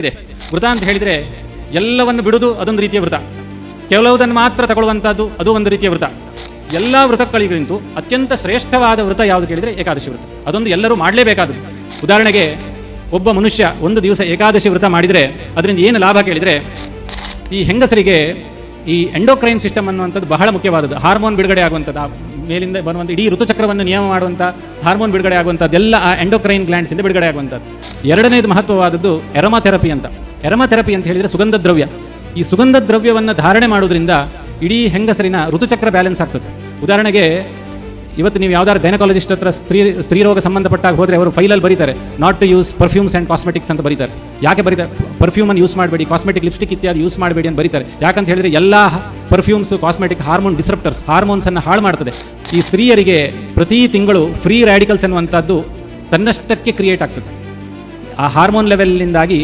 ಇದೆ. ವೃತ ಅಂತ ಹೇಳಿದರೆ ಎಲ್ಲವನ್ನು ಬಿಡುವುದು ಅದೊಂದು ರೀತಿಯ ವೃತ, ಕೆಲವುದನ್ನು ಮಾತ್ರ ತಗೊಳ್ಳುವಂಥದ್ದು ಅದು ಒಂದು ರೀತಿಯ ವೃತ. ಎಲ್ಲ ವೃತಗಳಿಗಿಂತೂ ಅತ್ಯಂತ ಶ್ರೇಷ್ಠವಾದ ವೃತ ಯಾವುದು ಕೇಳಿದರೆ ಏಕಾದಶಿ ವೃತ. ಅದೊಂದು ಎಲ್ಲರೂ ಮಾಡಲೇಬೇಕಾದದ್ದು. ಉದಾಹರಣೆಗೆ ಒಬ್ಬ ಮನುಷ್ಯ ಒಂದು ದಿವಸ ಏಕಾದಶಿ ವೃತ ಮಾಡಿದರೆ ಅದರಿಂದ ಏನು ಲಾಭ ಕೇಳಿದರೆ, ಈ ಹೆಂಗಸರಿಗೆ ಈ ಎಂಡೋಕ್ರೈನ್ ಸಿಸ್ಟಮ್ ಅನ್ನುವಂಥದ್ದು ಬಹಳ ಮುಖ್ಯವಾದದ್ದು. ಹಾರ್ಮೋನ್ ಬಿಡುಗಡೆ ಆಗುವಂಥದ್ದು, ಮೇಲಿಂದ ಬರುವಂಥ ಇಡೀ ಋತುಚಕ್ರವನ್ನು ನಿಯಮ ಮಾಡುವಂಥ ಹಾರ್ಮೋನ್ ಬಿಡುಗಡೆ ಆಗುವಂಥದ್ದೆಲ್ಲ ಆ ಎಂಡೋಕ್ರೈನ್ ಗ್ಲ್ಯಾಂಡ್ಸಿಂದ ಬಿಡುಗಡೆ ಆಗುವಂಥದ್ದು. ಎರಡನೇದು ಮಹತ್ವವಾದದ್ದು ಎರೋಮಾಥೆರಪಿ ಅಂತ. ಎರೋಮಾಥೆರಪಿ ಅಂತ ಹೇಳಿದರೆ ಸುಗಂಧ ದ್ರವ್ಯ. ಈ ಸುಗಂಧ ದ್ರವ್ಯವನ್ನು ಧಾರಣೆ ಮಾಡೋದ್ರಿಂದ ಇಡೀ ಹೆಂಗಸರಿನ ಋತುಚಕ್ರ ಬ್ಯಾಲೆನ್ಸ್ ಆಗ್ತದೆ. ಉದಾಹರಣೆಗೆ ಇವತ್ತು ನೀವು ಯಾವ್ದಾದ್ರು ಗೈನಕಾಲಜಿಸ್ಟ್ ಹತ್ರ ಸ್ತ್ರೀರೋಗ ಸಂಬಂಧಪಟ್ಟಾಗ ಹೋದರೆ ಅವರು ಫೈಲಲ್ಲಿ ಬರೀತಾರೆ not to use perfumes and cosmetics ಅಂತ ಬರೀತಾರೆ. ಯಾಕೆ ಬರೀತಾರೆ? ಪರ್ಫ್ಯೂಮನ್ನು ಯೂಸ್ ಮಾಡಬೇಡಿ, ಕಾಸ್ಮೆಟಿಕ್ ಲಿಪ್ಸ್ಟಿಕ್ ಇತ್ಯಾದಿ ಯೂಸ್ ಮಾಡಬೇಡಿ ಅಂತ ಬರೀತಾರೆ. ಯಾಕಂತ ಹೇಳಿದರೆ ಎಲ್ಲ ಪರ್ಫ್ಯೂಮ್ಸ್ ಕಾಸ್ಮೆಟಿಕ್ ಹಾರ್ಮೋನ್ ಡಿಸ್ರಪ್ಟರ್ಸ್, ಹಾರ್ಮೋನ್ಸನ್ನು ಹಾಳು ಮಾಡ್ತದೆ. ಈ ಸ್ತ್ರೀಯರಿಗೆ ಪ್ರತಿ ತಿಂಗಳು ಫ್ರೀ ರ್ಯಾಡಿಕಲ್ಸ್ ಅನ್ನುವಂಥದ್ದು ತನ್ನಷ್ಟಕ್ಕೆ ಕ್ರಿಯೇಟ್ ಆಗ್ತದೆ. ಆ ಹಾರ್ಮೋನ್ ಲೆವೆಲ್ನಿಂದಾಗಿ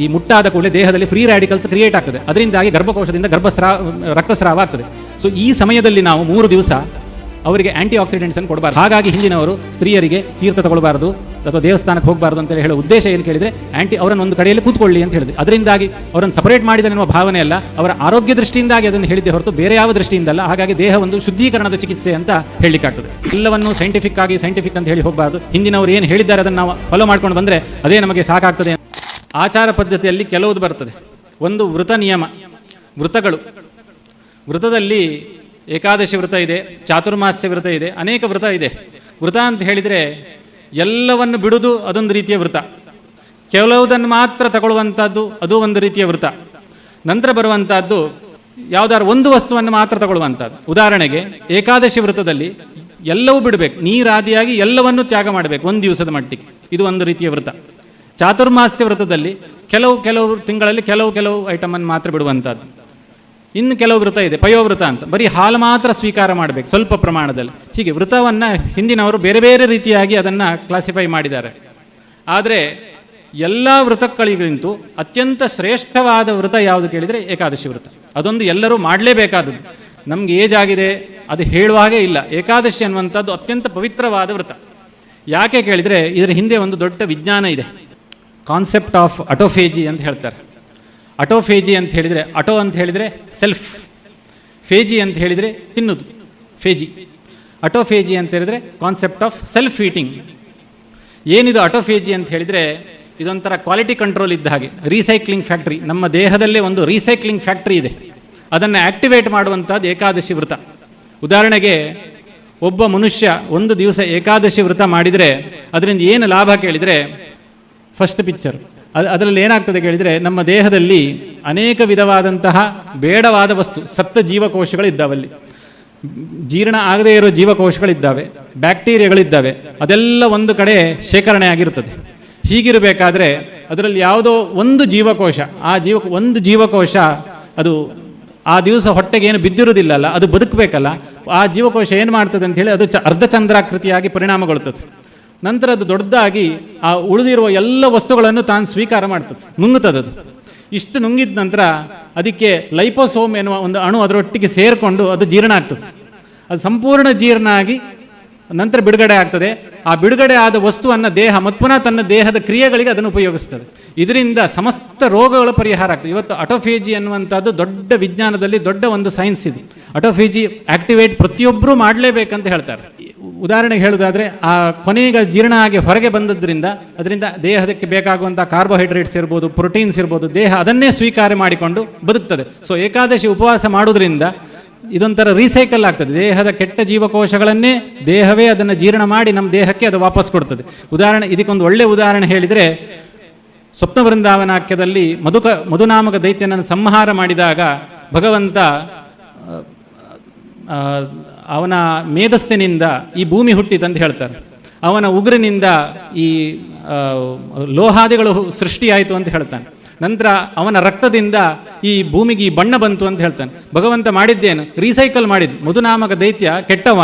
ಈ ಮುಟ್ಟಾದ ಕೂಡಲೇ ದೇಹದಲ್ಲಿ ಫ್ರೀ ರ್ಯಾಡಿಕಲ್ಸ್ ಕ್ರಿಯೇಟ್ ಆಗ್ತದೆ. ಅದರಿಂದಾಗಿ ಗರ್ಭಕೋಶದಿಂದ ರಕ್ತಸ್ರಾವ ಆಗ್ತದೆ. ಸೊ ಈ ಸಮಯದಲ್ಲಿ ನಾವು 3 ದಿವಸ ಅವರಿಗೆ ಆಂಟಿ ಆಕ್ಸಿಡೆಂಟ್ಸ್ ಅನ್ನು ಕೊಡಬಾರ್ದು. ಹಾಗಾಗಿ ಹಿಂದಿನವರು ಸ್ತ್ರೀಯರಿಗೆ ತೀರ್ಥ ತಗೊಳ್ಬಾರ್ದು ಅಥವಾ ದೇವಸ್ಥಾನಕ್ಕೆ ಹೋಗಬಾರ್ದು ಅಂತ ಹೇಳೋ ಉದ್ದೇಶ ಏನು ಕೇಳಿದರೆ ಅವರನ್ನು ಒಂದು ಕಡೆಯಲ್ಲಿ ಕೂತ್ಕೊಳ್ಳಿ ಅಂತ ಹೇಳಿದೆ. ಅದರಿಂದಾಗಿ ಅವರನ್ನು ಸಪರೇಟ್ ಮಾಡಿದನೆನ್ನುವ ಭಾವನೆ ಅಲ್ಲ, ಅವರ ಆರೋಗ್ಯ ದೃಷ್ಟಿಯಿಂದಾಗಿ ಅದನ್ನು ಹೇಳಿದ್ದೆ ಹೊರತು ಬೇರೆ ಯಾವ ದೃಷ್ಟಿಯಿಂದಲ್ಲ. ಹಾಗಾಗಿ ದೇಹ ಒಂದು ಶುದ್ಧೀಕರಣದ ಚಿಕಿತ್ಸೆ ಅಂತ ಹೇಳಲಿಕ್ಕಾಗ್ತದೆ. ಎಲ್ಲವನ್ನು ಸೈಂಟಿಫಿಕ್ ಅಂತ ಹೇಳಿ ಹೋಗಬಾರ್ದು. ಹಿಂದಿನವರು ಏನು ಹೇಳಿದ್ದಾರೆ ಅದನ್ನು ನಾವು ಫಾಲೋ ಮಾಡ್ಕೊಂಡು ಬಂದರೆ ಅದೇ ನಮಗೆ ಸಾಕಾಗ್ತದೆ. ಆಚಾರ ಪದ್ಧತಿಯಲ್ಲಿ ಕೆಲವುದು ಬರ್ತದೆ. ಒಂದು ವೃತ ನಿಯಮ, ವೃತಗಳು. ವೃತದಲ್ಲಿ ಏಕಾದಶಿ ವೃತ ಇದೆ, ಚಾತುರ್ಮಾಸ್ಯ ವೃತ ಇದೆ, ಅನೇಕ ವೃತ ಇದೆ. ವೃತ ಅಂತ ಹೇಳಿದರೆ ಎಲ್ಲವನ್ನು ಬಿಡುವುದು ಅದೊಂದು ರೀತಿಯ ವೃತ, ಕೆಲವುದನ್ನು ಮಾತ್ರ ತಗೊಳ್ಳುವಂಥದ್ದು ಅದು ಒಂದು ರೀತಿಯ ವೃತ. ನಂತರ ಬರುವಂಥದ್ದು ಯಾವುದಾದ್ರು ಒಂದು ವಸ್ತುವನ್ನು ಮಾತ್ರ ತಗೊಳ್ಳುವಂಥದ್ದು. ಉದಾಹರಣೆಗೆ ಏಕಾದಶಿ ವೃತದಲ್ಲಿ ಎಲ್ಲವೂ ಬಿಡಬೇಕು, ನೀರಾದಿಯಾಗಿ ಎಲ್ಲವನ್ನೂ ತ್ಯಾಗ ಮಾಡಬೇಕು ಒಂದು ದಿವಸದ ಮಟ್ಟಿಗೆ, ಇದು ಒಂದು ರೀತಿಯ ವೃತ. ಚಾತುರ್ಮಾಸ್ಯ ವೃತದಲ್ಲಿ ಕೆಲವು ತಿಂಗಳಲ್ಲಿ ಕೆಲವು ಐಟಮನ್ನು ಮಾತ್ರ ಬಿಡುವಂಥದ್ದು. ಇನ್ನು ಕೆಲವು ವೃತ ಇದೆ ಪಯೋವೃತ ಅಂತ, ಬರೀ ಹಾಲು ಮಾತ್ರ ಸ್ವೀಕಾರ ಮಾಡಬೇಕು ಸ್ವಲ್ಪ ಪ್ರಮಾಣದಲ್ಲಿ. ಹೀಗೆ ವೃತವನ್ನು ಹಿಂದಿನವರು ಬೇರೆ ಬೇರೆ ರೀತಿಯಾಗಿ ಅದನ್ನು ಕ್ಲಾಸಿಫೈ ಮಾಡಿದ್ದಾರೆ. ಆದರೆ ಎಲ್ಲ ವೃತಗಳಿಗಿಂತೂ ಅತ್ಯಂತ ಶ್ರೇಷ್ಠವಾದ ವೃತ ಯಾವುದು ಕೇಳಿದರೆ ಏಕಾದಶಿ ವೃತ. ಅದೊಂದು ಎಲ್ಲರೂ ಮಾಡಲೇಬೇಕಾದದ್ದು. ನಮಗೆ ಏಜ್ ಆಗಿದೆ ಅದು ಹೇಳುವ ಹಾಗೆ ಇಲ್ಲ. ಏಕಾದಶಿ ಅನ್ನುವಂಥದ್ದು ಅತ್ಯಂತ ಪವಿತ್ರವಾದ ವೃತ. ಯಾಕೆ ಕೇಳಿದರೆ ಇದರ ಹಿಂದೆ ಒಂದು ದೊಡ್ಡ ವಿಜ್ಞಾನ ಇದೆ. ಕಾನ್ಸೆಪ್ಟ್ ಆಫ್ ಅಟೋಫೇಜಿ ಅಂತ ಹೇಳ್ತಾರೆ. ಅಟೋಫೇಜಿ ಅಂತ ಹೇಳಿದರೆ, ಅಟೋ ಅಂತ ಹೇಳಿದರೆ ಸೆಲ್ಫ್, ಫೇಜಿ ಅಂತ ಹೇಳಿದರೆ ತಿನ್ನುವುದು, ಫೇಜಿ. ಅಟೋಫೇಜಿ ಅಂತ ಹೇಳಿದರೆ ಕಾನ್ಸೆಪ್ಟ್ ಆಫ್ ಸೆಲ್ಫ್ ಈಟಿಂಗ್. ಏನಿದು ಅಟೋಫೇಜಿ ಅಂತ ಹೇಳಿದರೆ ಇದೊಂಥರ ಕ್ವಾಲಿಟಿ ಕಂಟ್ರೋಲ್ ಇದ್ದ ಹಾಗೆ, ರೀಸೈಕ್ಲಿಂಗ್ ಫ್ಯಾಕ್ಟ್ರಿ. ನಮ್ಮ ದೇಹದಲ್ಲೇ ಒಂದು ರೀಸೈಕ್ಲಿಂಗ್ ಫ್ಯಾಕ್ಟ್ರಿ ಇದೆ, ಅದನ್ನು ಆ್ಯಕ್ಟಿವೇಟ್ ಮಾಡುವಂಥದ್ದು ಏಕಾದಶಿ ವೃತ. ಉದಾಹರಣೆಗೆ ಒಬ್ಬ ಮನುಷ್ಯ ಒಂದು ದಿವಸ ಏಕಾದಶಿ ವೃತ ಮಾಡಿದರೆ ಅದರಿಂದ ಏನು ಲಾಭ ಕೇಳಿದರೆ, ಫಸ್ಟ್ ಪಿಕ್ಚರ್ ಅದರಲ್ಲಿ ಏನಾಗ್ತದೆ ಕೇಳಿದರೆ, ನಮ್ಮ ದೇಹದಲ್ಲಿ ಅನೇಕ ವಿಧವಾದಂತಹ ಬೇಡವಾದ ವಸ್ತು, ಸಪ್ತ ಜೀವಕೋಶಗಳಿದ್ದಾವಲ್ಲಿ. ಜೀರ್ಣ ಆಗದೇ ಇರೋ ಜೀವಕೋಶಗಳಿದ್ದಾವೆ, ಬ್ಯಾಕ್ಟೀರಿಯಾಗಳಿದ್ದಾವೆ, ಅದೆಲ್ಲ ಒಂದು ಕಡೆ ಶೇಖರಣೆ ಆಗಿರ್ತದೆ. ಹೀಗಿರಬೇಕಾದ್ರೆ ಅದರಲ್ಲಿ ಯಾವುದೋ ಒಂದು ಜೀವಕೋಶ, ಒಂದು ಜೀವಕೋಶ ಅದು ಆ ದಿವಸ ಹೊಟ್ಟೆಗೆ ಏನು ಬಿದ್ದಿರೋದಿಲ್ಲಲ್ಲ, ಅದು ಬದುಕಬೇಕಲ್ಲ. ಆ ಜೀವಕೋಶ ಏನು ಮಾಡ್ತದೆ ಅಂಥೇಳಿ ಅದು ಅರ್ಧಚಂದ್ರಾಕೃತಿಯಾಗಿ ಪರಿಣಾಮಗೊಳ್ಳುತ್ತದೆ. ನಂತರ ಅದು ದೊಡ್ಡದಾಗಿ ಆ ಉಳಿದಿರುವ ಎಲ್ಲ ವಸ್ತುಗಳನ್ನು ತಾನು ಸ್ವೀಕಾರ ಮಾಡ್ತದೆ, ನುಂಗುತ್ತದೆ. ಅದು ಇಷ್ಟು ನುಂಗಿದ ನಂತರ ಅದಕ್ಕೆ ಲೈಪೋಸೋಮ್ ಎನ್ನುವ ಒಂದು ಅಣು ಅದರೊಟ್ಟಿಗೆ ಸೇರಿಕೊಂಡು ಅದು ಜೀರ್ಣ ಆಗ್ತದೆ. ಅದು ಸಂಪೂರ್ಣ ಜೀರ್ಣ ಆಗಿ ನಂತರ ಬಿಡುಗಡೆ ಆಗ್ತದೆ. ಆ ಬಿಡುಗಡೆ ಆದ ವಸ್ತುವನ್ನು ದೇಹ ಮತ್ತು ಪುನಃ ತನ್ನ ದೇಹದ ಕ್ರಿಯೆಗಳಿಗೆ ಅದನ್ನು ಉಪಯೋಗಿಸ್ತದೆ. ಇದರಿಂದ ಸಮಸ್ತ ರೋಗಗಳ ಪರಿಹಾರ ಆಗ್ತದೆ. ಇವತ್ತು ಅಟೋಫೇಜಿ ಅನ್ನುವಂಥದ್ದು ದೊಡ್ಡ ವಿಜ್ಞಾನದಲ್ಲಿ ದೊಡ್ಡ ಒಂದು ಸೈನ್ಸ್ ಇದೆ. ಅಟೋಫೇಜಿ ಆಕ್ಟಿವೇಟ್ ಪ್ರತಿಯೊಬ್ಬರೂ ಮಾಡಲೇಬೇಕಂತ ಹೇಳ್ತಾರೆ. ಉದಾಹರಣೆಗೆ ಹೇಳೋದಾದರೆ, ಆ ಕೊನೆಗೆ ಜೀರ್ಣ ಆಗಿ ಹೊರಗೆ ಬಂದದ್ರಿಂದ ಅದರಿಂದ ದೇಹಕ್ಕೆ ಬೇಕಾಗುವಂಥ ಕಾರ್ಬೋಹೈಡ್ರೇಟ್ಸ್ ಇರ್ಬೋದು, ಪ್ರೋಟೀನ್ಸ್ ಇರ್ಬೋದು, ದೇಹ ಅದನ್ನೇ ಸ್ವೀಕಾರ ಮಾಡಿಕೊಂಡು ಬದುಕ್ತದೆ. ಸೊ ಏಕಾದಶಿ ಉಪವಾಸ ಮಾಡೋದ್ರಿಂದ ಇದೊಂಥರ ರೀಸೈಕಲ್ ಆಗ್ತದೆ. ದೇಹದ ಕೆಟ್ಟ ಜೀವಕೋಶಗಳನ್ನೇ ದೇಹವೇ ಅದನ್ನು ಜೀರ್ಣ ಮಾಡಿ ನಮ್ಮ ದೇಹಕ್ಕೆ ಅದು ವಾಪಸ್ ಕೊಡ್ತದೆ. ಉದಾಹರಣೆ, ಇದಕ್ಕೊಂದು ಒಳ್ಳೆಯ ಉದಾಹರಣೆ ಹೇಳಿದರೆ, ಸ್ವಪ್ನ ವೃಂದಾವನಾಖ್ಯದಲ್ಲಿ ಮಧುನಾಮಕ ದೈತ್ಯನನ್ನು ಸಂಹಾರ ಮಾಡಿದಾಗ ಭಗವಂತ ಅವನ ಮೇಧಸ್ಸಿನಿಂದ ಈ ಭೂಮಿ ಹುಟ್ಟಿತಂತ ಹೇಳ್ತಾರೆ. ಅವನ ಉಗುರಿನಿಂದ ಈ ಲೋಹಾದಿಗಳು ಸೃಷ್ಟಿಯಾಯಿತು ಅಂತ ಹೇಳ್ತಾನೆ. ನಂತರ ಅವನ ರಕ್ತದಿಂದ ಈ ಭೂಮಿಗೆ ಈ ಬಣ್ಣ ಬಂತು ಅಂತ ಹೇಳ್ತಾನೆ. ಭಗವಂತ ಮಾಡಿದ್ದೇನು? ರೀಸೈಕಲ್ ಮಾಡಿದ್ದು. ಮಧುನಾಮಕ ದೈತ್ಯ ಕೆಟ್ಟವ,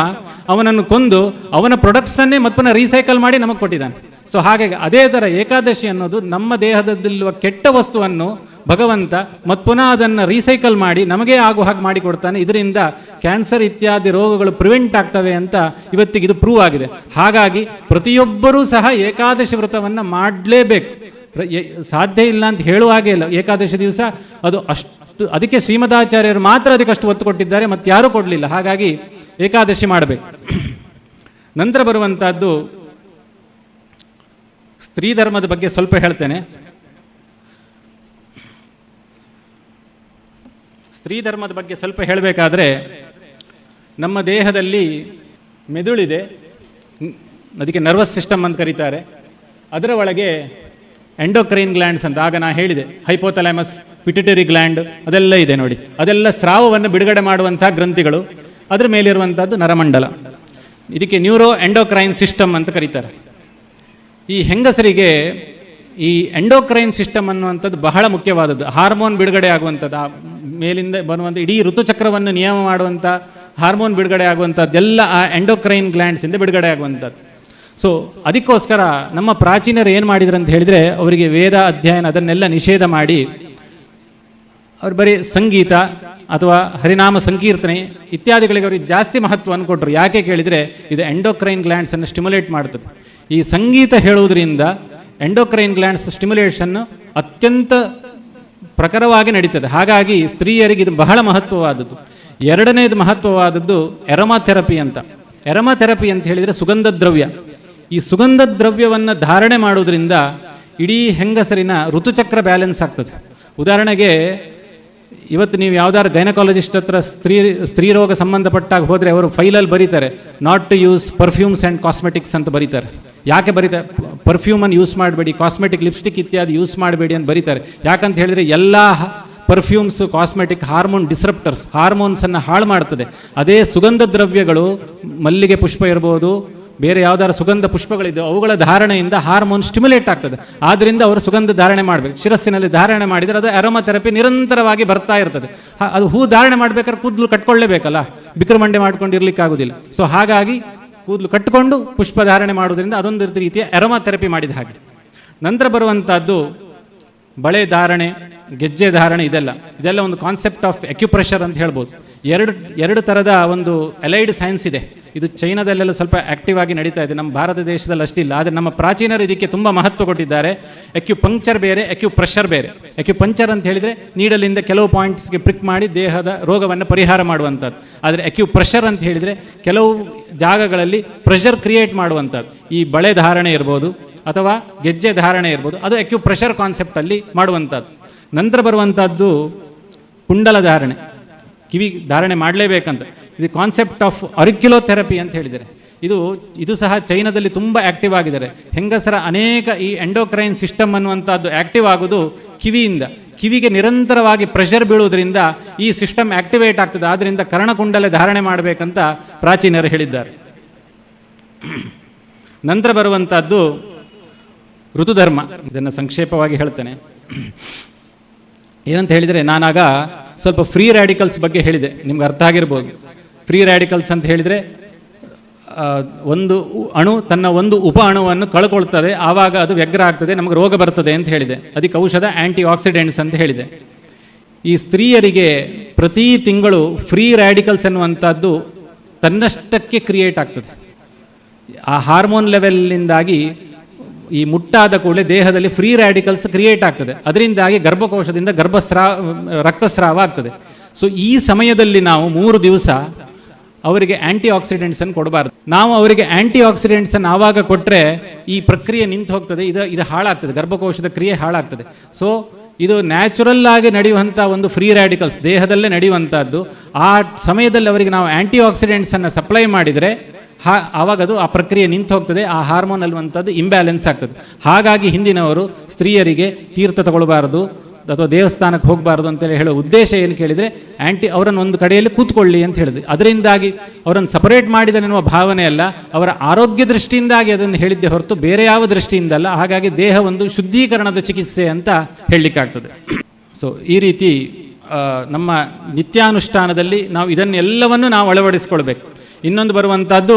ಅವನನ್ನು ಕೊಂದು ಅವನ ಪ್ರೊಡಕ್ಟ್ಸನ್ನೇ ಮತ್ತೆ ರೀಸೈಕಲ್ ಮಾಡಿ ನಮಗೆ ಕೊಟ್ಟಿದ್ದಾನೆ. ಸೊ ಹಾಗಾಗಿ ಅದೇ ಥರ ಏಕಾದಶಿ ಅನ್ನೋದು ನಮ್ಮ ದೇಹದಲ್ಲಿರುವ ಕೆಟ್ಟ ವಸ್ತುವನ್ನು ಭಗವಂತ ಮತ್ತು ಪುನಃ ಅದನ್ನು ರೀಸೈಕಲ್ ಮಾಡಿ ನಮಗೆ ಆಗೋ ಹಾಗೆ ಮಾಡಿಕೊಡ್ತಾನೆ. ಇದರಿಂದ ಕ್ಯಾನ್ಸರ್ ಇತ್ಯಾದಿ ರೋಗಗಳು ಪ್ರಿವೆಂಟ್ ಆಗ್ತವೆ ಅಂತ ಇವತ್ತಿಗೆ ಇದು ಪ್ರೂವ್ ಆಗಿದೆ. ಹಾಗಾಗಿ ಪ್ರತಿಯೊಬ್ಬರೂ ಸಹ ಏಕಾದಶಿ ವ್ರತವನ್ನು ಮಾಡಲೇಬೇಕು. ಸಾಧ್ಯ ಇಲ್ಲ ಅಂತ ಹೇಳುವ ಹಾಗೆ ಇಲ್ಲ. ಏಕಾದಶಿ ದಿವಸ ಅದು ಅಷ್ಟು, ಅದಕ್ಕೆ ಶ್ರೀಮದಾಚಾರ್ಯರು ಮಾತ್ರ ಅದಕ್ಕಷ್ಟು ಒತ್ತು ಕೊಟ್ಟಿದ್ದಾರೆ, ಮತ್ತು ಯಾರೂ ಕೊಡಲಿಲ್ಲ. ಹಾಗಾಗಿ ಏಕಾದಶಿ ಮಾಡಬೇಕು. ನಂತರ ಬರುವಂತಹದ್ದು ಸ್ತ್ರೀ ಧರ್ಮದ ಬಗ್ಗೆ ಸ್ವಲ್ಪ ಹೇಳ್ತೇನೆ. ಸ್ತ್ರೀ ಧರ್ಮದ ಬಗ್ಗೆ ಸ್ವಲ್ಪ ಹೇಳಬೇಕಾದ್ರೆ, ನಮ್ಮ ದೇಹದಲ್ಲಿ ಮೆದುಳಿದೆ, ಅದಕ್ಕೆ ನರ್ವಸ್ ಸಿಸ್ಟಮ್ ಅಂತ ಕರೀತಾರೆ. ಅದರ ಒಳಗೆ ಎಂಡೋಕ್ರೈನ್ ಗ್ಲ್ಯಾಂಡ್ಸ್ ಅಂತ ಆಗ ನಾ ಹೇಳಿದೆ, ಹೈಪೋಥಾಲಮಸ್, ಪಿಟ್ಯುಟರಿ ಗ್ಲ್ಯಾಂಡ್ ಅದೆಲ್ಲ ಇದೆ ನೋಡಿ. ಅದೆಲ್ಲ ಸ್ರಾವವನ್ನು ಬಿಡುಗಡೆ ಮಾಡುವಂತಹ ಗ್ರಂಥಿಗಳು. ಅದರ ಮೇಲಿರುವಂಥದ್ದು ನರಮಂಡಲ. ಇದಕ್ಕೆ ನ್ಯೂರೋ ಎಂಡೋಕ್ರೈನ್ ಸಿಸ್ಟಮ್ ಅಂತ ಕರೀತಾರೆ. ಈ ಹೆಂಗಸರಿಗೆ ಈ ಎಂಡೋಕ್ರೈನ್ ಸಿಸ್ಟಮ್ ಅನ್ನುವಂಥದ್ದು ಬಹಳ ಮುಖ್ಯವಾದದ್ದು. ಹಾರ್ಮೋನ್ ಬಿಡುಗಡೆ ಆಗುವಂಥದ್ದು, ಆ ಮೇಲಿಂದ ಬರುವಂಥ ಇಡೀ ಋತುಚಕ್ರವನ್ನು ನಿಯಮ ಮಾಡುವಂಥ ಹಾರ್ಮೋನ್ ಬಿಡುಗಡೆ ಆಗುವಂಥದ್ದೆಲ್ಲ ಆ ಎಂಡೋಕ್ರೈನ್ ಗ್ಲ್ಯಾಂಡ್ಸಿಂದ ಬಿಡುಗಡೆ ಆಗುವಂಥದ್ದು. ಸೊ ಅದಕ್ಕೋಸ್ಕರ ನಮ್ಮ ಪ್ರಾಚೀನರು ಏನು ಮಾಡಿದ್ರು ಅಂತ ಹೇಳಿದರೆ, ಅವರಿಗೆ ವೇದ ಅಧ್ಯಯನ ಅದನ್ನೆಲ್ಲ ನಿಷೇಧ ಮಾಡಿ ಅವ್ರು ಬರೀ ಸಂಗೀತ ಅಥವಾ ಹರಿನಾಮ ಸಂಕೀರ್ತನೆ ಇತ್ಯಾದಿಗಳಿಗೆ ಅವರಿಗೆ ಜಾಸ್ತಿ ಮಹತ್ವವನ್ನು ಕೊಟ್ಟರು. ಯಾಕೆ ಕೇಳಿದರೆ, ಇದು ಎಂಡೋಕ್ರೈನ್ ಗ್ಲ್ಯಾಂಡ್ಸನ್ನು ಸ್ಟಿಮ್ಯುಲೇಟ್ ಮಾಡ್ತದೆ. ಈ ಸಂಗೀತ ಹೇಳುವುದರಿಂದ ಎಂಡೋಕ್ರೈನ್ ಗ್ಲ್ಯಾಂಡ್ಸ್ ಸ್ಟಿಮ್ಯುಲೇಷನ್ ಅತ್ಯಂತ ಪ್ರಖರವಾಗಿ ನಡೀತದೆ. ಹಾಗಾಗಿ ಸ್ತ್ರೀಯರಿಗೆ ಇದು ಬಹಳ ಮಹತ್ವವಾದದ್ದು. ಎರಡನೇದು ಮಹತ್ವವಾದದ್ದು ಎರೋಮಾಥೆರಪಿ ಅಂತ. ಎರೋಮಾಥೆರಪಿ ಅಂತ ಹೇಳಿದರೆ ಸುಗಂಧ ದ್ರವ್ಯ. ಈ ಸುಗಂಧ ದ್ರವ್ಯವನ್ನು ಧಾರಣೆ ಮಾಡೋದ್ರಿಂದ ಇಡೀ ಹೆಂಗಸರಿನ ಋತುಚಕ್ರ ಬ್ಯಾಲೆನ್ಸ್ ಆಗ್ತದೆ. ಉದಾಹರಣೆಗೆ, ಇವತ್ತು ನೀವು ಯಾವ್ದಾದ್ರು ಗೈನಕಾಲಜಿಸ್ಟ್ ಹತ್ರ ಸ್ತ್ರೀ ರೋಗ ಸಂಬಂಧಪಟ್ಟಾಗ ಹೋದರೆ ಅವರು ಫೈಲಲ್ಲಿ ಬರೀತಾರೆ, not to use perfumes and cosmetics ಅಂತ ಬರೀತಾರೆ. ಯಾಕೆ ಬರೀತಾರೆ? ಪರ್ಫ್ಯೂಮನ್ನು ಯೂಸ್ ಮಾಡಬೇಡಿ, ಕಾಸ್ಮೆಟಿಕ್ ಲಿಪ್ಸ್ಟಿಕ್ ಇತ್ಯಾದಿ ಯೂಸ್ ಮಾಡಬೇಡಿ ಅಂತ ಬರೀತಾರೆ. ಯಾಕಂತ ಹೇಳಿದರೆ ಎಲ್ಲ ಪರ್ಫ್ಯೂಮ್ಸು, ಕಾಸ್ಮೆಟಿಕ್ ಹಾರ್ಮೋನ್ ಡಿಸ್ರಪ್ಟರ್ಸ್, ಹಾರ್ಮೋನ್ಸನ್ನು ಹಾಳು ಮಾಡ್ತದೆ. ಅದೇ ಸುಗಂಧ ದ್ರವ್ಯಗಳು, ಮಲ್ಲಿಗೆ ಪುಷ್ಪ ಇರ್ಬೋದು, ಬೇರೆ ಯಾವ್ದಾದ್ರು ಸುಗಂಧ ಪುಷ್ಪಗಳಿದೆ, ಅವುಗಳ ಧಾರಣೆಯಿಂದ ಹಾರ್ಮೋನ್ ಸ್ಟಿಮ್ಯುಲೇಟ್ ಆಗ್ತದೆ. ಆದ್ದರಿಂದ ಅವರು ಸುಗಂಧ ಧಾರಣೆ ಮಾಡಬೇಕು. ಶಿರಸ್ಸಿನಲ್ಲಿ ಧಾರಣೆ ಮಾಡಿದರೆ ಅದು ಅರೋಮಾಥೆರಪಿ ನಿರಂತರವಾಗಿ ಬರ್ತಾ ಇರ್ತದೆ. ಅದು ಹೂ ಧಾರಣೆ ಮಾಡಬೇಕಾದ್ರೆ ಕೂದಲು ಕಟ್ಕೊಳ್ಳೇಬೇಕಲ್ಲ, ಬಿಕ್ರಮಂಡೆ ಮಾಡ್ಕೊಂಡು ಇರ್ಲಿಕ್ಕಾಗೋದಿಲ್ಲ. ಸೊ ಹಾಗಾಗಿ ಕೂದಲು ಕಟ್ಟಿಕೊಂಡು ಪುಷ್ಪ ಧಾರಣೆ ಮಾಡೋದ್ರಿಂದ ಅದೊಂದು ರೀತಿಯ ಅರೋಮಾಥೆರಪಿ ಮಾಡಿದ ಹಾಗೆ. ನಂತರ ಬರುವಂಥದ್ದು ಬಳೆ ಧಾರಣೆ, ಗೆಜ್ಜೆ ಧಾರಣೆ, ಇದೆಲ್ಲ ಒಂದು ಕಾನ್ಸೆಪ್ಟ್ ಆಫ್ ಅಕ್ಯುಪ್ರೆಷರ್ ಅಂತ ಹೇಳ್ಬೋದು. ಎರಡು ಥರದ ಒಂದು ಅಲೈಡ್ ಸೈನ್ಸ್ ಇದೆ. ಇದು ಚೈನಾದಲ್ಲೆಲ್ಲ ಸ್ವಲ್ಪ ಆಕ್ಟಿವ್ ಆಗಿ ನಡೀತಾ ಇದೆ, ನಮ್ಮ ಭಾರತ ದೇಶದಲ್ಲಿ ಅಷ್ಟಿಲ್ಲ. ಆದರೆ ನಮ್ಮ ಪ್ರಾಚೀನರು ಇದಕ್ಕೆ ತುಂಬ ಮಹತ್ವ ಕೊಟ್ಟಿದ್ದಾರೆ. ಅಕ್ಯುಪಂಕ್ಚರ್ ಬೇರೆ, ಅಕ್ಯುಪ್ರೆಷರ್ ಬೇರೆ. ಅಕ್ಯುಪಂಕ್ಚರ್ ಅಂತ ಹೇಳಿದರೆ ನೀಡಲಿಂದ ಕೆಲವು ಪಾಯಿಂಟ್ಸ್ಗೆ ಪ್ರಿಕ್ ಮಾಡಿ ದೇಹದ ರೋಗವನ್ನು ಪರಿಹಾರ ಮಾಡುವಂಥದ್ದು. ಆದರೆ ಅಕ್ಯುಪ್ರೆಷರ್ ಅಂತ ಹೇಳಿದರೆ ಕೆಲವು ಜಾಗಗಳಲ್ಲಿ ಪ್ರೆಷರ್ ಕ್ರಿಯೇಟ್ ಮಾಡುವಂಥದ್ದು. ಈ ಬಳೆ ಧಾರಣೆ ಇರ್ಬೋದು ಅಥವಾ ಗೆಜ್ಜೆ ಧಾರಣೆ ಇರ್ಬೋದು, ಅದು ಅಕ್ಯುಪ್ರೆಷರ್ ಕಾನ್ಸೆಪ್ಟಲ್ಲಿ ಮಾಡುವಂಥದ್ದು. ನಂತರ ಬರುವಂಥದ್ದು ಕುಂಡಲ ಧಾರಣೆ, ಕಿವಿ ಧಾರಣೆ ಮಾಡಲೇಬೇಕಂತ. ಇದು ಕಾನ್ಸೆಪ್ಟ್ ಆಫ್ ಅರಿಕ್ಯುಲೋಥೆರಪಿ ಅಂತ ಹೇಳಿದ್ದಾರೆ. ಇದು ಸಹ ಚೈನಾದಲ್ಲಿ ತುಂಬ ಆ್ಯಕ್ಟಿವ್ ಆಗಿದ್ದಾರೆ. ಹೆಂಗಸರ ಅನೇಕ ಈ ಎಂಡೋಕ್ರೈನ್ ಸಿಸ್ಟಮ್ ಅನ್ನುವಂಥದ್ದು ಆ್ಯಕ್ಟಿವ್ ಆಗೋದು ಕಿವಿಯಿಂದ. ಕಿವಿಗೆ ನಿರಂತರವಾಗಿ ಪ್ರೆಷರ್ ಬೀಳುವುದರಿಂದ ಈ ಸಿಸ್ಟಮ್ ಆ್ಯಕ್ಟಿವೇಟ್ ಆಗ್ತದೆ. ಆದ್ದರಿಂದ ಕರ್ಣಕುಂಡಲೆ ಧಾರಣೆ ಮಾಡಬೇಕಂತ ಪ್ರಾಚೀನರು ಹೇಳಿದ್ದಾರೆ. ನಂತರ ಬರುವಂಥದ್ದು ಋತುಧರ್ಮ. ಇದನ್ನು ಸಂಕ್ಷೇಪವಾಗಿ ಹೇಳ್ತೇನೆ. ಏನಂತ ಹೇಳಿದರೆ, ನಾನಾಗ ಸ್ವಲ್ಪ ಫ್ರೀ ರ್ಯಾಡಿಕಲ್ಸ್ ಬಗ್ಗೆ ಹೇಳಿದೆ, ನಿಮ್ಗೆ ಅರ್ಥ ಆಗಿರ್ಬೋದು. ಫ್ರೀ ರ್ಯಾಡಿಕಲ್ಸ್ ಅಂತ ಹೇಳಿದರೆ, ಒಂದು ಅಣು ತನ್ನ ಒಂದು ಉಪ ಅಣುವನ್ನು ಕಳ್ಕೊಳ್ತದೆ, ಆವಾಗ ಅದು ವ್ಯಗ್ರ ಆಗ್ತದೆ, ನಮಗೆ ರೋಗ ಬರ್ತದೆ ಅಂತ ಹೇಳಿದೆ. ಅದಕ್ಕೆ ಔಷಧ ಆ್ಯಂಟಿ ಆಕ್ಸಿಡೆಂಟ್ಸ್ ಅಂತ ಹೇಳಿದೆ. ಈ ಸ್ತ್ರೀಯರಿಗೆ ಪ್ರತಿ ತಿಂಗಳು ಫ್ರೀ ರ್ಯಾಡಿಕಲ್ಸ್ ಎನ್ನುವಂಥದ್ದು ತನ್ನಷ್ಟಕ್ಕೆ ಕ್ರಿಯೇಟ್ ಆಗ್ತದೆ. ಆ ಹಾರ್ಮೋನ್ ಲೆವೆಲ್ನಿಂದಾಗಿ ಈ ಮುಟ್ಟಾದ ಕೂಡಲೇ ದೇಹದಲ್ಲಿ ಫ್ರೀ ರ್ಯಾಡಿಕಲ್ಸ್ ಕ್ರಿಯೇಟ್ ಆಗ್ತದೆ. ಅದರಿಂದಾಗಿ ಗರ್ಭಕೋಶದಿಂದ ರಕ್ತಸ್ರಾವ ಆಗ್ತದೆ. ಸೊ ಈ ಸಮಯದಲ್ಲಿ ನಾವು 3 ದಿವಸ ಅವರಿಗೆ ಆ್ಯಂಟಿ ಆಕ್ಸಿಡೆಂಟ್ಸನ್ನು ಕೊಡಬಾರ್ದು. ನಾವು ಅವರಿಗೆ ಆ್ಯಂಟಿ ಆಕ್ಸಿಡೆಂಟ್ಸನ್ನು ಆವಾಗ ಕೊಟ್ಟರೆ ಈ ಪ್ರಕ್ರಿಯೆ ನಿಂತು ಹೋಗ್ತದೆ, ಇದು ಹಾಳಾಗ್ತದೆ, ಗರ್ಭಕೋಶದ ಕ್ರಿಯೆ ಹಾಳಾಗ್ತದೆ. ಸೊ ಇದು ನ್ಯಾಚುರಲ್ ಆಗಿ ನಡೆಯುವಂಥ ಒಂದು ಫ್ರೀ ರ್ಯಾಡಿಕಲ್ಸ್, ದೇಹದಲ್ಲೇ ನಡೆಯುವಂಥದ್ದು. ಆ ಸಮಯದಲ್ಲಿ ಅವರಿಗೆ ನಾವು ಆ್ಯಂಟಿ ಆಕ್ಸಿಡೆಂಟ್ಸನ್ನು ಸಪ್ಲೈ ಮಾಡಿದರೆ ಆವಾಗ ಅದು ಆ ಪ್ರಕ್ರಿಯೆ ನಿಂತು ಹೋಗ್ತದೆ, ಆ ಹಾರ್ಮೋನ್ ಅನ್ನುವಂಥದ್ದು ಇಂಬ್ಯಾಲೆನ್ಸ್ ಆಗ್ತದೆ. ಹಾಗಾಗಿ ಹಿಂದಿನವರು ಸ್ತ್ರೀಯರಿಗೆ ತೀರ್ಥ ತಗೊಳ್ಬಾರ್ದು ಅಥವಾ ದೇವಸ್ಥಾನಕ್ಕೆ ಹೋಗಬಾರ್ದು ಅಂತೇಳಿ ಹೇಳೋ ಉದ್ದೇಶ ಏನು ಕೇಳಿದರೆ, ಅವರನ್ನು ಒಂದು ಕಡೆಯಲ್ಲಿ ಕೂತ್ಕೊಳ್ಳಿ ಅಂತ ಹೇಳಿದ್ವಿ. ಅದರಿಂದಾಗಿ ಅವರನ್ನು ಸಪರೇಟ್ ಮಾಡಿದನೆನ್ನುವ ಭಾವನೆ ಅಲ್ಲ, ಅವರ ಆರೋಗ್ಯ ದೃಷ್ಟಿಯಿಂದಾಗಿ ಅದನ್ನು ಹೇಳಿದ್ದೆ ಹೊರತು ಬೇರೆ ಯಾವ ದೃಷ್ಟಿಯಿಂದಲ್ಲ. ಹಾಗಾಗಿ ದೇಹ ಒಂದು ಶುದ್ಧೀಕರಣದ ಚಿಕಿತ್ಸೆ ಅಂತ ಹೇಳಲಿಕ್ಕಾಗ್ತದೆ. ಸೊ ಈ ರೀತಿ ನಮ್ಮ ನಿತ್ಯಾನುಷ್ಠಾನದಲ್ಲಿ ನಾವು ಇದನ್ನೆಲ್ಲವನ್ನು ನಾವು ಅಳವಡಿಸ್ಕೊಳ್ಬೇಕು. ಇನ್ನೊಂದು ಬರುವಂಥದ್ದು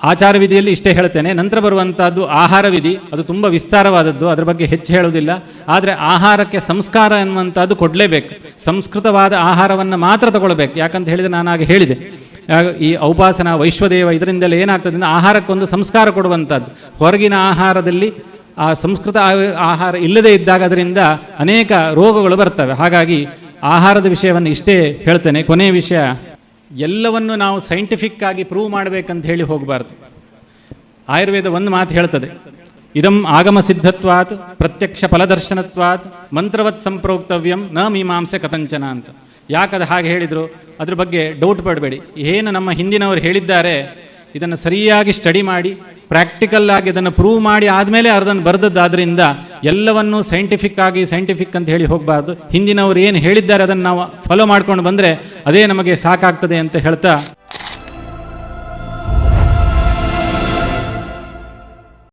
ಆಚಾರ ವಿಧಿಯಲ್ಲಿ ಇಷ್ಟೇ ಹೇಳ್ತೇನೆ. ನಂತರ ಬರುವಂಥದ್ದು ಆಹಾರ ವಿಧಿ, ಅದು ತುಂಬ ವಿಸ್ತಾರವಾದದ್ದು, ಅದರ ಬಗ್ಗೆ ಹೆಚ್ಚು ಹೇಳೋದಿಲ್ಲ. ಆದರೆ ಆಹಾರಕ್ಕೆ ಸಂಸ್ಕಾರ ಎನ್ನುವಂಥದ್ದು ಕೊಡಲೇಬೇಕು. ಸಂಸ್ಕೃತವಾದ ಆಹಾರವನ್ನು ಮಾತ್ರ ತಗೊಳ್ಬೇಕು. ಯಾಕಂತ ಹೇಳಿದರೆ ನಾನಾಗ ಹೇಳಿದೆ, ಈ ಔಪಾಸನ ವೈಶ್ವದೇವ ಇದರಿಂದಲೇ ಏನಾಗ್ತದೆ ಅಂದರೆ ಆಹಾರಕ್ಕೊಂದು ಸಂಸ್ಕಾರ ಕೊಡುವಂಥದ್ದು. ಹೊರಗಿನ ಆಹಾರದಲ್ಲಿ ಆ ಸಂಸ್ಕೃತ ಆಹಾರ ಇಲ್ಲದೇ ಇದ್ದಾಗ ಅದರಿಂದ ಅನೇಕ ರೋಗಗಳು ಬರ್ತವೆ. ಹಾಗಾಗಿ ಆಹಾರದ ವಿಷಯವನ್ನು ಇಷ್ಟೇ ಹೇಳ್ತೇನೆ. ಕೊನೆಯ ವಿಷಯ, ಎಲ್ಲವನ್ನು ನಾವು ಸೈಂಟಿಫಿಕ್ ಆಗಿ ಪ್ರೂವ್ ಮಾಡಬೇಕಂತ ಹೇಳಿ ಹೋಗಬಾರ್ದು. ಆಯುರ್ವೇದ ಒಂದು ಮಾತು ಹೇಳ್ತದೆ, ಇದಂ ಆಗಮ ಸಿದ್ಧತ್ವಾತ್ ಪ್ರತ್ಯಕ್ಷ ಫಲದರ್ಶನತ್ವಾತ್ ಮಂತ್ರವತ್ ಸಂಪ್ರೋಕ್ತವ್ಯಂ ನ ಮೀಮಾಂಸೆ ಕಥಂಚನ ಅಂತ. ಯಾಕದು ಹಾಗೆ ಹೇಳಿದರು ಅದ್ರ ಬಗ್ಗೆ ಡೌಟ್ ಪಡಬೇಡಿ. ಏನು ನಮ್ಮ ಹಿಂದಿನವರು ಹೇಳಿದ್ದಾರೆ ಇದನ್ನು ಸರಿಯಾಗಿ ಸ್ಟಡಿ ಮಾಡಿ ಪ್ರಾಕ್ಟಿಕಲ್ ಆಗಿ ಅದನ್ನು ಪ್ರೂವ್ ಮಾಡಿ ಆದಮೇಲೆ ಅದನ್ನು ಬರೆದದ್ದಾದ್ರಿಂದ ಎಲ್ಲವನ್ನೂ ಸೈಂಟಿಫಿಕ್ ಅಂತ ಹೇಳಿ ಹೋಗಬಾರ್ದು. ಹಿಂದಿನವರು ಏನು ಹೇಳಿದ್ದಾರೆ ಅದನ್ನು ನಾವು ಫಾಲೋ ಮಾಡ್ಕೊಂಡು ಬಂದರೆ ಅದೇ ನಮಗೆ ಸಾಕಾಗ್ತದೆ ಅಂತ ಹೇಳ್ತಾ